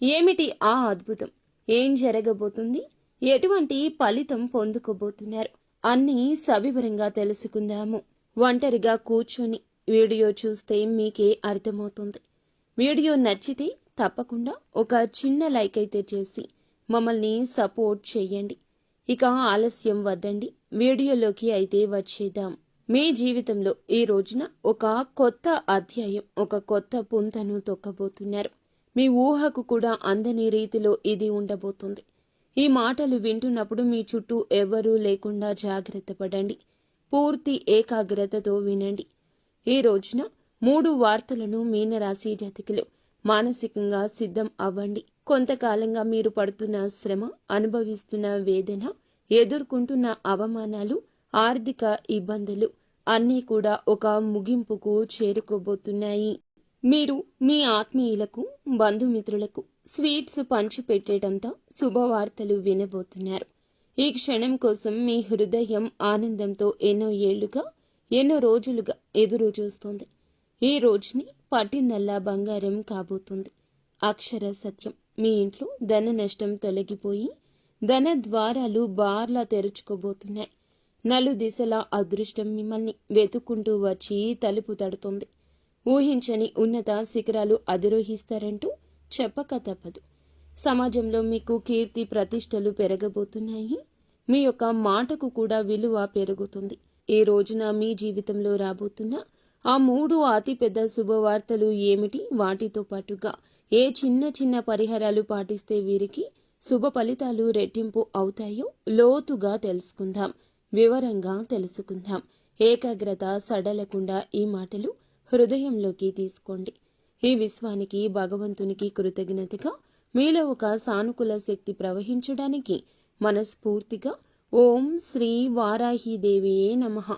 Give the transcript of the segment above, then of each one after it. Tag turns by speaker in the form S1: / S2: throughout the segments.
S1: ఏమిటి ఆ అద్భుతం? ఏం జరగబోతుంది? ఎటువంటి ఫలితం పొందుకోబోతున్నారు? అన్నీ సవివరంగా తెలుసుకుందాము. ఒంటరిగా కూర్చొని వీడియో చూస్తే మీకే అర్థమవుతుంది. వీడియో నచ్చితే తప్పకుండా ఒక చిన్న లైక్ అయితే చేసి మమ్మల్ని సపోర్ట్ చేయండి. ఇక ఆలస్యం వద్దండి, వీడియోలోకి అయితే వచ్చేద్దాం. మీ జీవితంలో ఈ రోజున ఒక కొత్త అధ్యాయం, ఒక కొత్త పుంతను తొక్కబోతున్నారు. మీ ఊహకు కూడా అందని రీతిలో ఇది ఉండబోతుంది. ఈ మాటలు వింటున్నప్పుడు మీ చుట్టూ ఎవరూ లేకుండా జాగ్రత్త పడండి. పూర్తి ఏకాగ్రతతో వినండి. ఈ రోజున 3 వార్తలను మీనరాశి జాతకులు మానసికంగా సిద్ధం అవ్వండి. కొంతకాలంగా మీరు పడుతున్న శ్రమ, అనుభవిస్తున్న వేదన, ఎదుర్కొంటున్న అవమానాలు, ఆర్థిక ఇబ్బందులు అన్నీ కూడా ఒక ముగింపుకు చేరుకోబోతున్నాయి. మీరు మీ ఆత్మీయులకు, బంధుమిత్రులకు స్వీట్స్ పంచిపెట్టేటంత శుభవార్తలు వినబోతున్నారు. ఈ క్షణం కోసం మీ హృదయం ఆనందంతో ఎన్నో ఏళ్లుగా, ఎన్నో రోజులుగా ఎదురు చూస్తోంది. ఈ రోజుని పట్టిందల్లా బంగారం కాబోతుంది. అక్షర సత్యం, మీ ఇంట్లో ధన నష్టం తొలగిపోయి ధన ద్వారాలు బార్లా తెరుచుకోబోతున్నాయి. నలుదిశలా అదృష్టం మిమ్మల్ని వెతుక్కుంటూ వచ్చి తలుపు తడుతుంది. ఊహించని ఉన్నత శిఖరాలు అధిరోహిస్తారంటూ చెప్పక తప్పదు. సమాజంలో మీకు కీర్తి ప్రతిష్టలు పెరగబోతున్నాయి. మీ యొక్క మాటకు కూడా విలువ పెరుగుతుంది. ఈ రోజున మీ జీవితంలో రాబోతున్న ఆ 3 అతిపెద్ద శుభవార్తలు ఏమిటి? వాటితో పాటుగా ఏ చిన్న చిన్న పరిహారాలు పాటిస్తే వీరికి శుభ ఫలితాలు రెట్టింపు అవుతాయో లోతుగా తెలుసుకుందాం. వివరంగా తెలుసుకుందాం. ఏకాగ్రత సడలకుండా ఈ మాటలు హృదయంలోకి తీసుకోండి. ఈ విశ్వానికి, భగవంతునికి కృతజ్ఞతగా మీలో ఒక సానుకూల శక్తి ప్రవహించడానికి మనస్ఫూర్తిగా ఓం శ్రీ వారాహిదేవియే నమః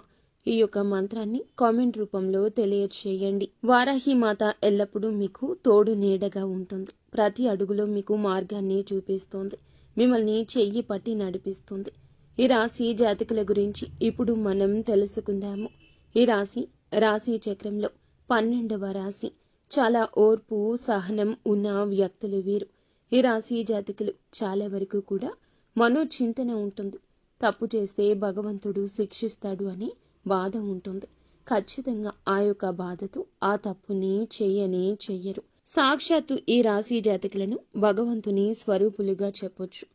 S1: ఈ యొక్క మంత్రాన్ని కామెంట్ రూపంలో తెలియచేయండి. వారాహి మాత ఎల్లప్పుడూ మీకు తోడు నీడగా ఉంటుంది. ప్రతి అడుగులో మీకు మార్గాన్ని చూపిస్తోంది. మిమ్మల్ని చెయ్యి పట్టి నడిపిస్తుంది. ఈ రాశి జాతకుల గురించి ఇప్పుడు మనం తెలుసుకుందాము. ఈ రాశి చక్రంలో 12వ రాశి. చాలా ఓర్పు, సహనం ఉన్న వ్యక్తులు వీరు. ఈ రాశి జాతకులు చాలా వరకు కూడా మనోచింతన ఉంటుంది. తప్పు చేస్తే భగవంతుడు శిక్షిస్తాడు అని బాధ ఉంటుంది. ఖచ్చితంగా ఆ యొక్క బాధతో ఆ తప్పుని చెయ్యరు. సాక్షాత్తు ఈ రాశి జాతకులను భగవంతుని స్వరూపులుగా చెప్పొచ్చు.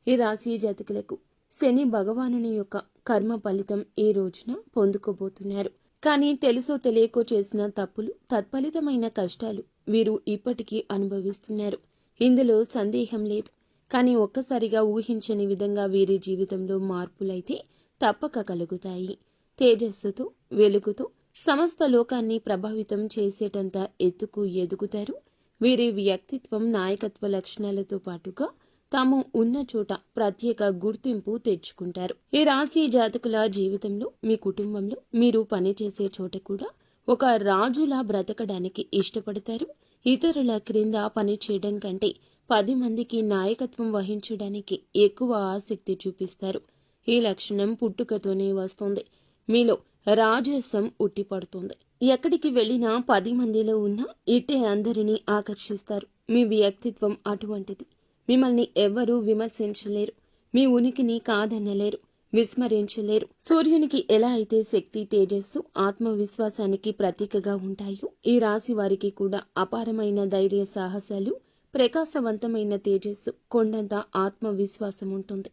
S1: ఈ రాశి జాతకులకు శని భగవానుని యొక్క కర్మ ఫలితం ఈ రోజున పొందుకోబోతున్నారు. కానీ తెలుసో తెలియకో చేసిన తప్పులు, తత్ఫలితమైన కష్టాలు వీరు ఇప్పటికీ అనుభవిస్తున్నారు. ఇందులో సందేహం లేదు. కానీ ఒక్కసారిగా ఊహించని విధంగా వీరి జీవితంలో మార్పులైతే తప్పక కలుగుతాయి. తేజస్సుతో, వెలుగుతో సమస్త లోకాన్ని ప్రభావితం చేసేటంత ఎత్తుకు ఎదుగుతారు. వీరి వ్యక్తిత్వం, నాయకత్వ లక్షణాలతో పాటుగా తాము ఉన్న చోట ప్రత్యేక గుర్తింపు తెచ్చుకుంటారు. ఈ రాశి జాతకుల జీవితంలో, మీ కుటుంబంలో, మీరు పనిచేసే చోట కూడా ఒక రాజులా బ్రతకడానికి ఇష్టపడతారు. ఇతరుల క్రింద పని చేయడం కంటే 10 మందికి నాయకత్వం వహించడానికి ఎక్కువ ఆసక్తి చూపిస్తారు. ఈ లక్షణం పుట్టుకతోనే వస్తుంది. మీలో రాజసం ఉట్టిపడుతుంది. ఎక్కడికి వెళ్ళినా 10 మందిలో ఉన్న ఇట్టే అందరినీ ఆకర్షిస్తారు. మీ వ్యక్తిత్వం అటువంటిది. మిమ్మల్ని ఎవ్వరూ విమర్శించలేరు. మీ ఉనికిని కాదనలేరు, విస్మరించలేరు. సూర్యునికి ఎలా అయితే శక్తి, తేజస్సు, ఆత్మవిశ్వాసానికి ప్రతీకగా ఉంటాయో ఈ రాశి వారికి కూడా అపారమైన ధైర్య సాహసాలు, ప్రకాశవంతమైన తేజస్సు, కొండంత ఆత్మవిశ్వాసం ఉంటుంది.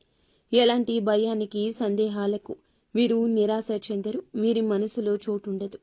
S1: ఎలాంటి భయానికి, సందేహాలకు వీరు నిరాశ చెందరు. వీరి మనసులో చోటుండదు.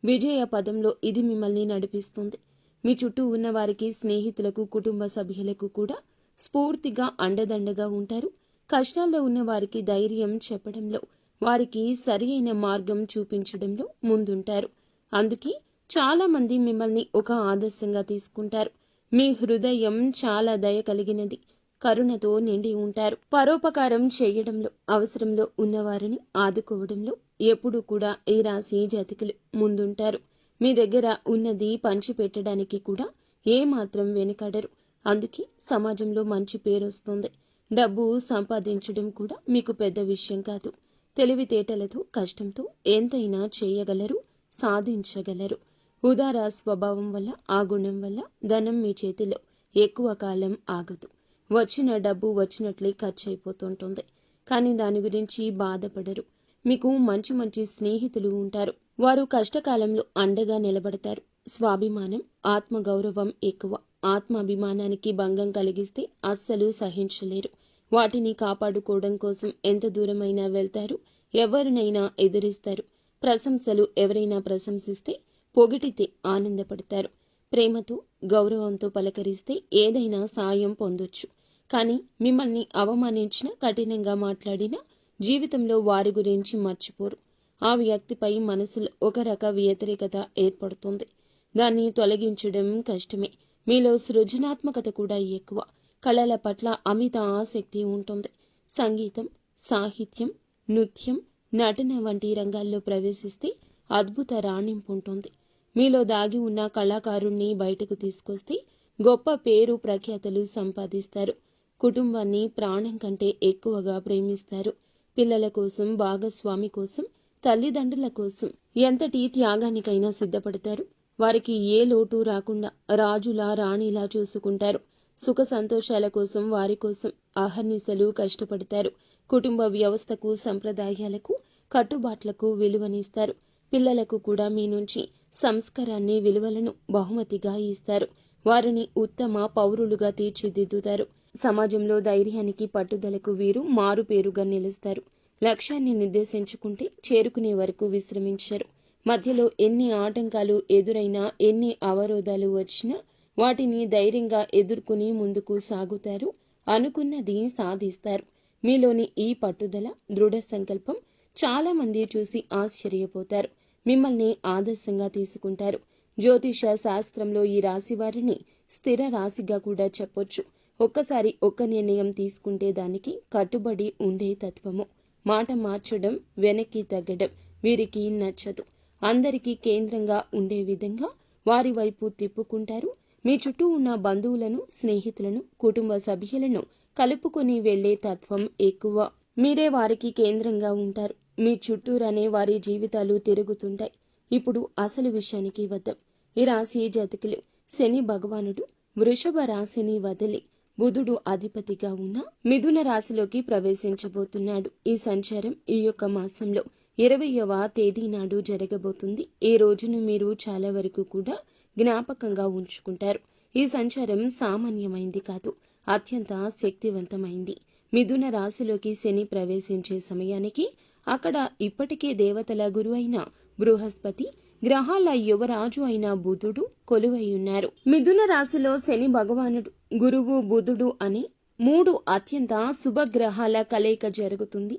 S1: విజయ పదంలో ఇది మిమ్మల్ని నడిపిస్తుంది. మీ చుట్టూ ఉన్న వారికి, స్నేహితులకు, కుటుంబ సభ్యులకు కూడా స్ఫూర్తిగా అండదండగా ఉంటారు. కష్టాల్లో ఉన్న వారికి ధైర్యం చెప్పడంలో, వారికి సరి అయిన మార్గం చూపించడంలో ముందుంటారు. అందుకే చాలా మంది మిమ్మల్ని ఒక ఆదర్శంగా తీసుకుంటారు. మీ హృదయం చాలా దయ కలిగినది, కరుణతో నిండి ఉంటారు. పరోపకారం చేయడంలో, అవసరంలో ఉన్నవారిని ఆదుకోవడంలో ఎప్పుడూ కూడా ఈ రాశి జాతకులు ముందుంటారు. మీ దగ్గర ఉన్నది పంచిపెట్టడానికి కూడా ఏమాత్రం వెనుకాడరు. అందుకే సమాజంలో మంచి పేరు వస్తుంది. డబ్బు సంపాదించడం కూడా మీకు పెద్ద విషయం కాదు. తెలివితేటలతో, కష్టంతో ఎంతైనా చేయగలరు, సాధించగలరు. ఉదార స్వభావం వల్ల, ఆ గుణం వల్ల ధనం మీ చేతిలో ఎక్కువ కాలం ఆగదు. వచ్చిన డబ్బు వచ్చినట్లే ఖర్చు అయిపోతుంటుంది. కానీ దాని గురించి బాధపడరు. మీకు మంచి మంచి స్నేహితులు ఉంటారు. వారు కష్టకాలంలో అండగా నిలబడతారు. స్వాభిమానం, ఆత్మగౌరవం ఎక్కువ. ఆత్మాభిమానానికి భంగం కలిగిస్తే అస్సలు సహించలేరు. వాటిని కాపాడుకోవడం కోసం ఎంత దూరమైనా వెళ్తారు. ఎవరినైనా ఎదిరిస్తారు. ప్రశంసలు ఎవరైనా ప్రశంసిస్తే, పొగిడితే ఆనందపడతారు. ప్రేమతో, గౌరవంతో పలకరిస్తే ఏదైనా సాయం పొందొచ్చు. కానీ మిమ్మల్ని అవమానించినా, కఠినంగా మాట్లాడినా జీవితంలో వారి గురించి మర్చిపోరు. ఆ వ్యక్తిపై మనసులో ఒక రక వ్యతిరేకత ఏర్పడుతుంది. దాన్ని తొలగించడం కష్టమే. మీలో సృజనాత్మకత కూడా ఎక్కువ. కళల పట్ల అమిత ఆసక్తి ఉంటుంది. సంగీతం, సాహిత్యం, నృత్యం, నటన వంటి రంగాల్లో ప్రవేశిస్తే అద్భుత రాణింపు ఉంటుంది. మీలో దాగి ఉన్న కళాకారుణ్ణి బయటకు తీసుకొస్తే గొప్ప పేరు ప్రఖ్యాతలు సంపాదిస్తారు. కుటుంబాన్ని ప్రాణం కంటే ఎక్కువగా ప్రేమిస్తారు. పిల్లల కోసం, భాగస్వామి కోసం, తల్లిదండ్రుల కోసం ఎంతటి త్యాగానికైనా సిద్ధపడతారు. వారికి ఏ లోటు రాకుండా రాజులా, రాణిలా చూసుకుంటారు. సుఖ సంతోషాల కోసం, వారి కోసం అహర్నిశలు కష్టపడతారు. కుటుంబ వ్యవస్థకు, సంప్రదాయాలకు, కట్టుబాట్లకు విలువనిస్తారు. పిల్లలకు కూడా మీ నుంచి సంస్కారాన్ని, విలువలను బహుమతిగా ఇస్తారు. వారిని ఉత్తమ పౌరులుగా తీర్చిదిద్దుతారు. సమాజంలో ధైర్యానికి, పట్టుదలకు వీరు మారుపేరుగా నిలుస్తారు. లక్ష్యాన్ని నిర్దేశించుకుంటే చేరుకునే వరకు విశ్రమించరు. మధ్యలో ఎన్ని ఆటంకాలు ఎదురైనా, ఎన్ని అవరోధాలు వచ్చినా వాటిని ధైర్యంగా ఎదుర్కొని ముందుకు సాగుతారు. అనుకున్నది సాధిస్తారు. మీలోని ఈ పట్టుదల, దృఢ సంకల్పం చాలా మంది చూసి ఆశ్చర్యపోతారు. మిమ్మల్ని ఆదర్శంగా తీసుకుంటారు. జ్యోతిష శాస్త్రంలో ఈ రాశి వారిని స్థిర రాశిగా కూడా చెప్పొచ్చు. ఒక్కసారి ఒక్క నిర్ణయం తీసుకుంటే దానికి కట్టుబడి ఉండే తత్వము. మాట మార్చడం, వెనక్కి తగ్గడం వీరికి నచ్చదు. అందరికీ కేంద్రంగా ఉండే విధంగా వారి వైపు తిప్పుకుంటారు. మీ చుట్టూ ఉన్న బంధువులను, స్నేహితులను, కుటుంబ సభ్యులను కలుపుకొని వెళ్లే తత్వం ఎక్కువ. మీరే వారికి కేంద్రంగా ఉంటారు. మీ చుట్టూరానే వారి జీవితాలు తిరుగుతుంటాయి. ఇప్పుడు అసలు విషయానికి వద్దాం. ఈ రాశి జాతకులు శని భగవానుడు వృషభ రాశిని వదిలి బుధుడు అధిపతిగా ఉన్న మిథున రాశిలోకి ప్రవేశించబోతున్నాడు. ఈ సంచారం ఈ యొక్క మాసంలో 20వ తేదీ నాడు జరగబోతుంది. ఈ రోజును మీరు చాలా వరకు కూడా జ్ఞాపకంగా ఉంచుకుంటారు. ఈ సంచారం సామాన్యమైంది కాదు, అత్యంత శక్తివంతమైంది. మిథున రాశిలోకి శని ప్రవేశించే సమయానికి అక్కడ ఇప్పటికే దేవతల గురువు అయిన బృహస్పతి, గ్రహాల యువరాజు అయిన బుధుడు కొలువై ఉన్నారు. మిథున రాశిలో శని భగవానుడు, గురువు, బుధుడు అనే 3 అత్యంత శుభగ్రహాల కలయిక జరుగుతుంది.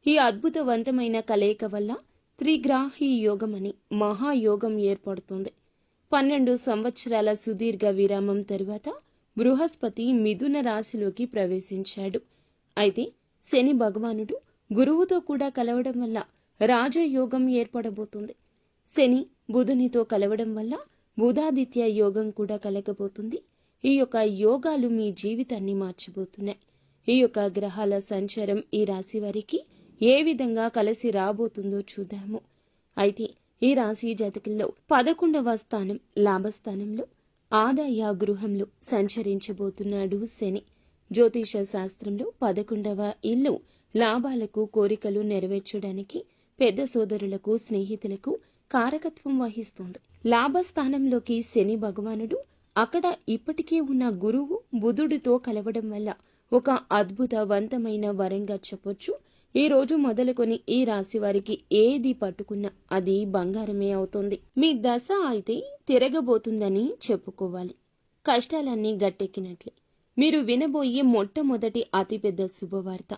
S1: ఈ అద్భుతవంతమైన కలయిక వల్ల త్రిగ్రాహి యోగం అనే మహాయోగం ఏర్పడుతుంది. 12 సంవత్సరాల సుదీర్ఘ విరామం తరువాత బృహస్పతి మిథున రాశిలోకి ప్రవేశించాడు. అయితే శని భగవానుడు గురువుతో కూడా కలవడం వల్ల రాజయోగం ఏర్పడబోతుంది. శని బుధునితో కలవడం వల్ల బుధాదిత్య యోగం కూడా కలగబోతుంది. ఈ యొక్క యోగాలు మీ జీవితాన్ని మార్చబోతున్నాయి. ఈ యొక్క గ్రహాల సంచారం ఈ రాశి వారికి ఏ విధంగా కలిసి రాబోతుందో చూద్దాము. అయితే ఈ రాశి జాతకుల్లో 11వ స్థానం లాభస్థానంలో ఆదాయ గృహంలో సంచరించబోతున్నాడు శని. జ్యోతిష శాస్త్రంలో 11వ ఇల్లు లాభాలకు, కోరికలు నెరవేర్చడానికి పెద్ద సోదరులకు, స్నేహితులకు కారకత్వం వహిస్తుంది. లాభస్థానంలోకి శని భగవానుడు అక్కడ ఇప్పటికే ఉన్న గురువు, బుధుడితో కలవడం వల్ల ఒక అద్భుతవంతమైన వరంగా చెప్పొచ్చు. ఈ రోజు మొదలుకొని ఈ రాశి వారికి ఏది పట్టుకున్నా అది బంగారమే అవుతుంది. మీ దశ అయితే తిరగబోతుందని చెప్పుకోవాలి. కష్టాలన్నీ గట్టెక్కినట్లే. మీరు వినబోయే మొట్టమొదటి అతిపెద్ద శుభవార్త.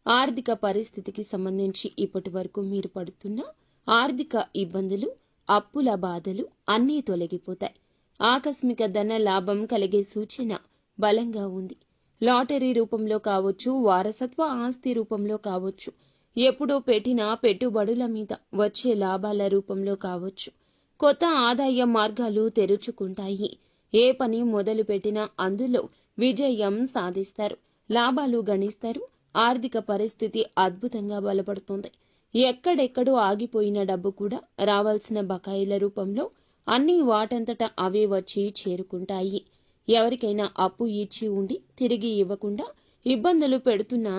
S1: ఆర్థిక పరిస్థితికి సంబంధించి ఇప్పటి వరకు మీరు పడుతున్న ఆర్థిక ఇబ్బందులు, అప్పుల బాధలు అన్నీ తొలగిపోతాయి. ఆకస్మిక ధన లాభం కలిగే సూచన బలంగా ఉంది. లాటరీ రూపంలో కావచ్చు, వారసత్వ ఆస్తి రూపంలో కావచ్చు, ఎప్పుడో పెట్టిన పెట్టుబడుల మీద వచ్చే లాభాల రూపంలో కావచ్చు, కొత్త ఆదాయ మార్గాలు తెరుచుకుంటాయి. ఏ పని మొదలు పెట్టినా అందులో విజయం సాధిస్తారు. లాభాలు గణిస్తారు. ఆర్థిక పరిస్థితి అద్భుతంగా బలపడుతుంది. ఎక్కడెక్కడో ఆగిపోయిన డబ్బు కూడా రావాల్సిన బకాయిల రూపంలో అన్నీ వాటంతట అవే వచ్చి చేరుకుంటాయి. ఎవరికైనా అప్పు ఇచ్చి ఉండి తిరిగి ఇవ్వకుండా ఇబ్బందులు పెడుతున్నా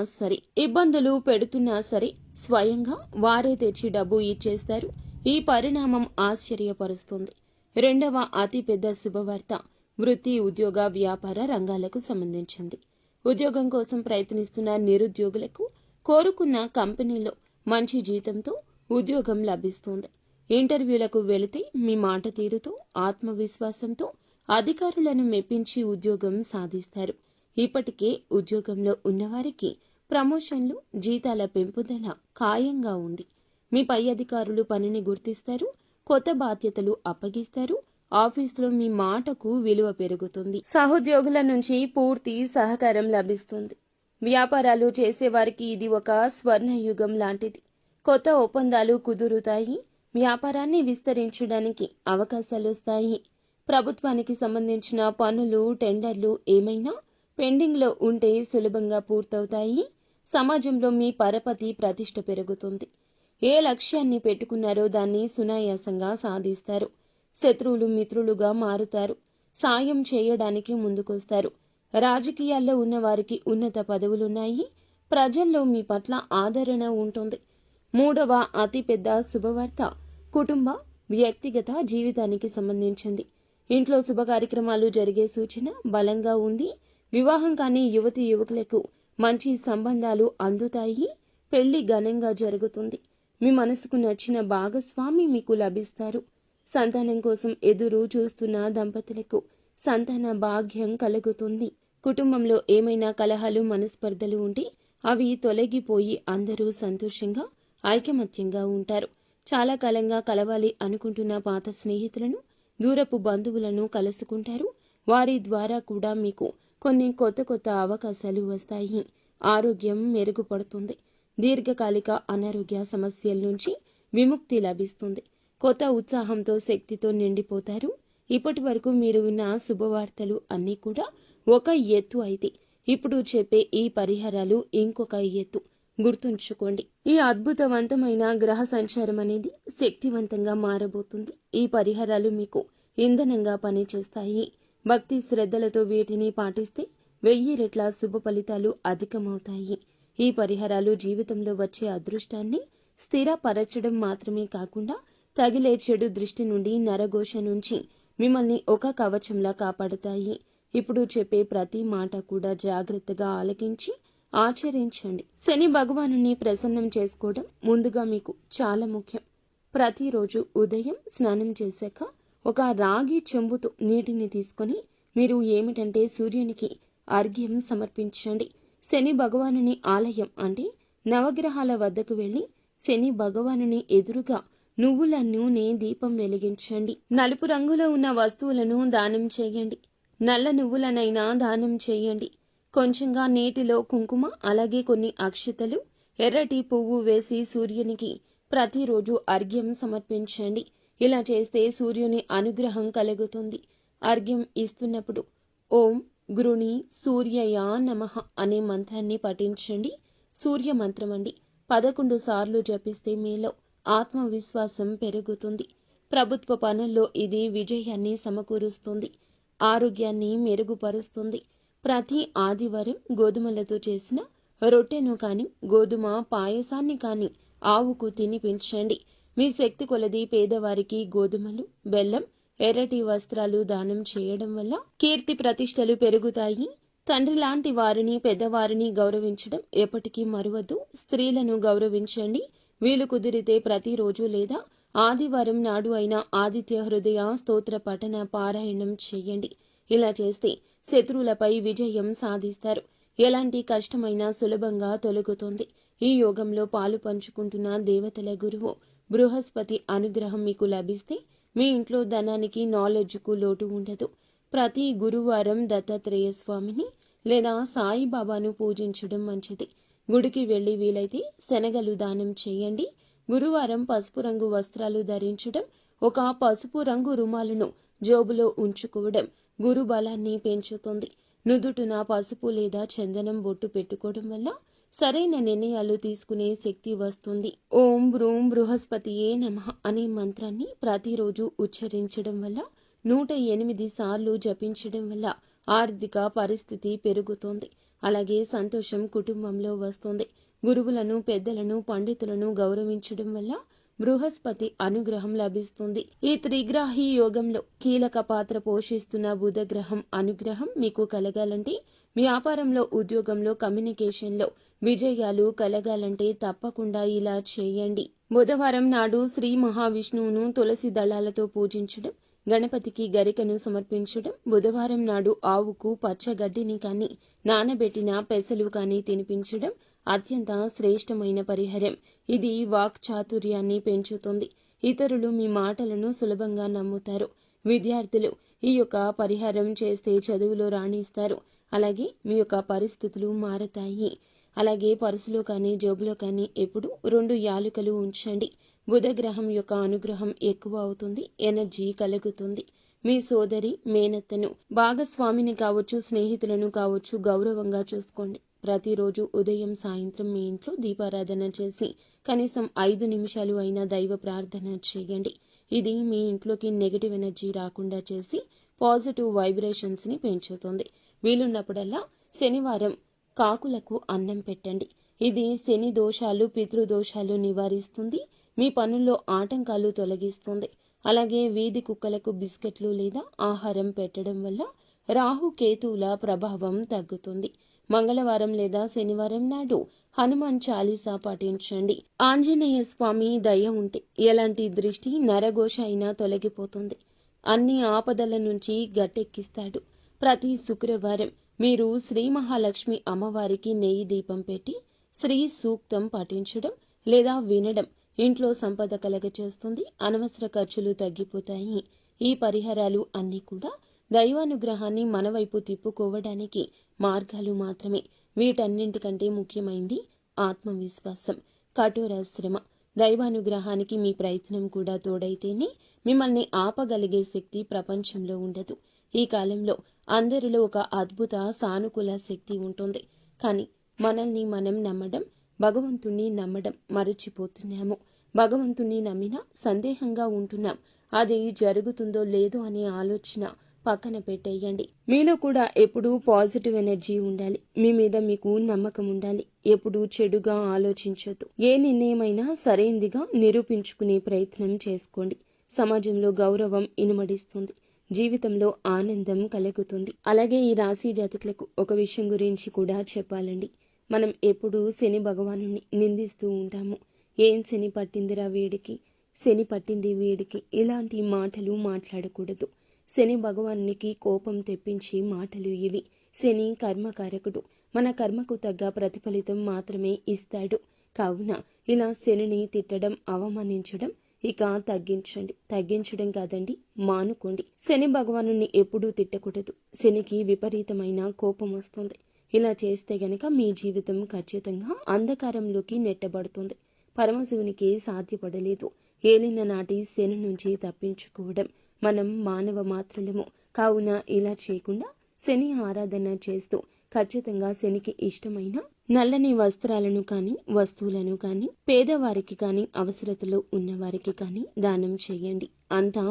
S1: సరే స్వయంగా వారే తెచ్చి డబ్బు ఇచ్చేస్తారు. ఈ పరిణామం ఆశ్చర్యపరుస్తుంది. రెండవ అతిపెద్ద శుభవార్త వృత్తి, ఉద్యోగ, వ్యాపార రంగాలకు సంబంధించింది. ఉద్యోగం కోసం ప్రయత్నిస్తున్న నిరుద్యోగులకు కోరుకున్న కంపెనీలో మంచి జీతంతో ఉద్యోగం లభిస్తుంది. ఇంటర్వ్యూలకు వెళితే మీ మాట తీరుతో, ఆత్మవిశ్వాసంతో అధికారులను మెప్పించి ఉద్యోగం సాధిస్తారు. ఇప్పటికే ఉద్యోగంలో ఉన్నవారికి ప్రమోషన్లు, జీతాల పెంపుదల ఖాయంగా ఉంది. మీ పై అధికారులు పనిని గుర్తిస్తారు, కొత్త బాధ్యతలు అప్పగిస్తారు. ఆఫీసులో మీ మాటకు విలువ పెరుగుతుంది. సహోద్యోగుల నుంచి పూర్తి సహకారం లభిస్తుంది. వ్యాపారాలు చేసేవారికి ఇది ఒక స్వర్ణయుగం లాంటిది. కొత్త ఒప్పందాలు కుదురుతాయి. వ్యాపారాన్ని విస్తరించడానికి అవకాశాలొస్తాయి. ప్రభుత్వానికి సంబంధించిన పనులు, టెండర్లు ఏమైనా పెండింగ్లో ఉంటే సులభంగా పూర్తవుతాయి. సమాజంలో మీ పరపతి, ప్రతిష్ట పెరుగుతుంది. ఏ లక్ష్యాన్ని పెట్టుకున్నారో దాన్ని సునాయాసంగా సాధిస్తారు. శత్రువులు మిత్రులుగా మారుతారు. సాయం చేయడానికి ముందుకొస్తారు. రాజకీయాల్లో ఉన్నవారికి ఉన్నత పదవులున్నాయి. ప్రజల్లో మీ పట్ల ఆదరణ ఉంటుంది. మూడవ అతిపెద్ద శుభవార్త కుటుంబ, వ్యక్తిగత జీవితానికి సంబంధించింది. ఇంట్లో శుభ కార్యక్రమాలు జరిగే సూచన బలంగా ఉంది. వివాహం కాని యువతీ యువకులకు మంచి సంబంధాలు అందుతాయి. పెళ్లి ఘనంగా జరుగుతుంది. మీ మనసుకు నచ్చిన భాగస్వామి మీకు లభిస్తారు. సంతానం కోసం ఎదురు చూస్తున్న దంపతులకు సంతాన భాగ్యం కలుగుతుంది. కుటుంబంలో ఏమైనా కలహాలు, మనస్పర్ధలు ఉంటే అవి తొలగిపోయి అందరూ సంతోషంగా, ఐకమత్యంగా ఉంటారు. చాలా కాలంగా కలవాలి అనుకుంటున్న పాత స్నేహితులను, దూరపు బంధువులను కలుసుకుంటారు. వారి ద్వారా కూడా మీకు కొన్ని కొత్త అవకాశాలు వస్తాయి. ఆరోగ్యం మెరుగుపడుతుంది. దీర్ఘకాలిక అనారోగ్య సమస్యల నుంచి విముక్తి లభిస్తుంది. కొత్త ఉత్సాహంతో, శక్తితో నిండిపోతారు. ఇప్పటి వరకు మీరు విన్న శుభవార్తలు అన్నీ కూడా ఒక ఎత్తు అయితే, ఇప్పుడు చెప్పే ఈ పరిహారాలు ఇంకొక ఎత్తు. గుర్తుంచుకోండి, ఈ అద్భుతవంతమైన గ్రహ సంచారం అనేది శక్తివంతంగా మారబోతుంది. ఈ పరిహారాలు మీకు ఇంధనంగా పనిచేస్తాయి. భక్తి శ్రద్ధలతో వీటిని పాటిస్తే 1000 రెట్ల శుభ ఫలితాలు అధికమవుతాయి. ఈ పరిహారాలు జీవితంలో వచ్చే అదృష్టాన్ని స్థిరపరచడం మాత్రమే కాకుండా తగిలే చెడు దృష్టి నుండి, నరఘోష నుంచి మిమ్మల్ని ఒక కవచంలా కాపాడుతాయి. ఇప్పుడు చెప్పే ప్రతి మాట కూడా జాగ్రత్తగా ఆలకించి ఆచరించండి. శని భగవానుని ప్రసన్నం చేసుకోవడం ముందుగా మీకు చాలా ముఖ్యం. ప్రతిరోజు ఉదయం స్నానం చేశాక ఒక రాగి చెంబుతో నీటిని తీసుకొని మీరు సూర్యునికి అర్ఘ్యం సమర్పించండి. శని భగవానుని ఆలయం అంటే నవగ్రహాల వద్దకు వెళ్లి శని భగవానుని ఎదురుగా నువ్వుల నూనె దీపం వెలిగించండి. నలుపు రంగులో ఉన్న వస్తువులను దానం చేయండి. నల్ల నువ్వులనైనా దానం చేయండి. కొంచెంగా నీటిలో కుంకుమ, అలాగే కొన్ని అక్షతలు, ఎర్రటి పువ్వు వేసి సూర్యునికి ప్రతిరోజు అర్ఘ్యం సమర్పించండి. ఇలా చేస్తే సూర్యుని అనుగ్రహం కలుగుతుంది. అర్ఘ్యం ఇస్తున్నప్పుడు ఓం గృణి సూర్యయ నమః అనే మంత్రాన్ని పఠించండి. సూర్య మంత్రం అండి. 11 సార్లు జపిస్తే మీలో ఆత్మవిశ్వాసం పెరుగుతుంది. ప్రభుత్వ పనుల్లో ఇది విజయాన్ని సమకూరుస్తుంది. ఆరోగ్యాన్ని మెరుగుపరుస్తుంది. ప్రతి ఆదివారం గోధుమలతో చేసిన రొట్టెను కాని, గోధుమ పాయసాన్ని కాని ఆవుకు తినిపించండి. మీ శక్తి కొలది పేదవారికి గోధుమలు, బెల్లం, ఎర్రటి వస్త్రాలు దానం చేయడం వల్ల కీర్తి ప్రతిష్టలు పెరుగుతాయి. తండ్రి లాంటి వారిని, పెద్దవారిని గౌరవించడం ఎప్పటికీ మరువద్దు. స్త్రీలను గౌరవించండి. వీలు కుదిరితే ప్రతిరోజు లేదా ఆదివారం నాడు అయినా ఆదిత్య హృదయ స్తోత్ర పఠన పారాయణం చేయండి. ఇలా చేస్తే శత్రువులపై విజయం సాధిస్తారు. ఎలాంటి కష్టమైనా సులభంగా తొలగుతుంది. ఈ యోగంలో పాలు పంచుకుంటున్న దేవతల గురువు బృహస్పతి అనుగ్రహం మీకు లభిస్తే మీ ఇంట్లో ధనానికి, నాలెడ్జ్కు లోటు ఉండదు. ప్రతి గురువారం దత్తాత్రేయ స్వామిని లేదా సాయిబాబాను పూజించడం మంచిది. గుడికి వెళ్లి వీలైతే శనగలు దానం చేయండి. గురువారం పసుపు రంగు వస్త్రాలు ధరించడం, ఒక పసుపు రంగు రుమాలును జోబులో ఉంచుకోవడం గురు బలాన్ని పెంచుతుంది. నుదుటున పసుపు లేదా చందనం బొట్టు పెట్టుకోవడం వల్ల సరైన నిర్ణయాలు తీసుకునే శక్తి వస్తుంది. ఓం బ్రూం బృహస్పతియే నమః అనే మంత్రాన్ని ప్రతిరోజు ఉచ్చరించడం వల్ల 108 సార్లు జపించడం వల్ల ఆర్థిక పరిస్థితి పెరుగుతోంది. అలాగే సంతోషం కుటుంబంలో వస్తుంది. గురువులను, పెద్దలను, పండితులను గౌరవించడం వల్ల బృహస్పతి అనుగ్రహం లభిస్తుంది. ఈ త్రిగ్రాహి యోగంలో కీలక పాత్ర పోషిస్తున్న బుధగ్రహం అనుగ్రహం మీకు కలగాలంటే, వ్యాపారంలో, ఉద్యోగంలో, కమ్యూనికేషన్లో విజయాలు కలగాలంటే తప్పకుండా ఇలా చేయండి. బుధవారం నాడు శ్రీ మహావిష్ణువును తులసి దళాలతో పూజించడం, గణపతికి గరికను సమర్పించడం, బుధవారం నాడు ఆవుకు పచ్చగడ్డిని కానీ, నానబెట్టిన పెసలు కానీ తినిపించడం అత్యంత శ్రేష్టమైన పరిహారం. ఇది వాక్ చాతుర్యాన్ని పెంచుతుంది. ఇతరులు మీ మాటలను సులభంగా నమ్ముతారు. విద్యార్థులు ఈ యొక్క పరిహారం చేస్తే చదువులో రాణిస్తారు. అలాగే మీ యొక్క పరిస్థితులు మారతాయి. అలాగే పర్సులో కానీ, జేబులో కానీ ఎప్పుడు 2 యాలుకలు ఉంచండి. బుధగ్రహం యొక్క అనుగ్రహం ఎక్కువ అవుతుంది. ఎనర్జీ కలుగుతుంది. మీ సోదరి, మేనత్తను, భాగస్వామిని కావచ్చు, స్నేహితులను కావచ్చు గౌరవంగా చూసుకోండి. ప్రతిరోజు ఉదయం, సాయంత్రం మీ ఇంట్లో దీపారాధన చేసి కనీసం 5 నిమిషాలు అయినా దైవ ప్రార్థన చేయండి. ఇది మీ ఇంట్లోకి నెగటివ్ ఎనర్జీ రాకుండా చేసి పాజిటివ్ వైబ్రేషన్స్ని పెంచుతుంది. వీలున్నప్పుడల్లా శనివారం కాకులకు అన్నం పెట్టండి. ఇది శని దోషాలు, పితృదోషాలు నివారిస్తుంది. మీ పనుల్లో ఆటంకాలు తొలగిస్తుంది. అలాగే వీధి కుక్కలకు బిస్కెట్లు లేదా ఆహారం పెట్టడం వల్ల రాహు కేతువుల ప్రభావం తగ్గుతుంది. మంగళవారం లేదా శనివారం నాడు హనుమాన్ చాలీసా పఠించండి. ఆంజనేయ స్వామి దయ ఉంటే ఎలాంటి దృష్టి, నరఘోష అయినా తొలగిపోతుంది. అన్ని ఆపదల నుంచి గట్టెక్కిస్తాడు. ప్రతి శుక్రవారం మీరు శ్రీ మహాలక్ష్మి అమ్మవారికి నెయ్యి దీపం పెట్టి శ్రీ సూక్తం పఠించడం లేదా వినడం ఇంట్లో సంపద కలగచేస్తుంది. అనవసర ఖర్చులు తగ్గిపోతాయి. ఈ పరిహారాలు అన్నీ కూడా దైవానుగ్రహాన్ని మన వైపు తిప్పుకోవడానికి మార్గాలు మాత్రమే. వీటన్నింటికంటే ముఖ్యమైంది ఆత్మవిశ్వాసం, కఠోర శ్రమ. దైవానుగ్రహానికి మీ ప్రయత్నం కూడా తోడైతేనే మిమ్మల్ని ఆపగలిగే శక్తి ప్రపంచంలో ఉండదు. ఈ కాలంలో అందరిలో ఒక అద్భుత సానుకూల శక్తి ఉంటుంది. కానీ మనల్ని మనం నమ్మడం, భగవంతుణ్ణి నమ్మడం మరచిపోతున్నాము. భగవంతుణ్ణి నమ్మినా సందేహంగా ఉంటున్నాం. అది జరుగుతుందో లేదో అనే ఆలోచన పక్కన పెట్టేయండి. మీలో కూడా ఎప్పుడూ పాజిటివ్ ఎనర్జీ ఉండాలి. మీ మీద మీకు నమ్మకం ఉండాలి. ఎప్పుడూ చెడుగా ఆలోచించొద్దు. ఏ నిర్ణయమైనా సరైందిగా నిరూపించుకునే ప్రయత్నం చేసుకోండి. సమాజంలో గౌరవం ఇనుమడిస్తుంది. జీవితంలో ఆనందం కలుగుతుంది. అలాగే ఈ రాశి జాతకులకు ఒక విషయం గురించి కూడా చెప్పాలండి. మనం ఎప్పుడూ శని భగవాను నిందిస్తూ ఉంటాము. ఏం శని పట్టిందిరా వీడికి, శని పట్టింది వీడికి, ఇలాంటి మాటలు మాట్లాడకూడదు. శని భగవానునికి కోపం తెప్పించే మాటలు ఇవి. శని కర్మకారకుడు. మన కర్మకు తగ్గ ప్రతిఫలితం మాత్రమే ఇస్తాడు. కావున ఇలా శనిని తిట్టడం, అవమానించడం ఇక తగ్గించండి. తగ్గించడం కాదండి, మానుకోండి. శని భగవాను ఎప్పుడూ తిట్టకూడదు. శనికి విపరీతమైన కోపం వస్తుంది. ఇలా చేస్తే గనక మీ జీవితం ఖచ్చితంగా అంధకారంలోకి నెట్టబడుతుంది. పరమశివునికి సాధ్యపడలేదు. ఏలిన నాటి శని నుంచి తప్పించుకోవడం. మనం మానవ మాత్రులము. కావున ఇలా చేయకుండా శని ఆరాధన చేస్తూ ఖచ్చితంగా శనికి ఇష్టమైన నల్లని వస్త్రాలను కానీ, వస్తువులను కానీ, పేదవారికి కానీ, అవసరతలో ఉన్నవారికి కానీ దానం చేయండి. అంతా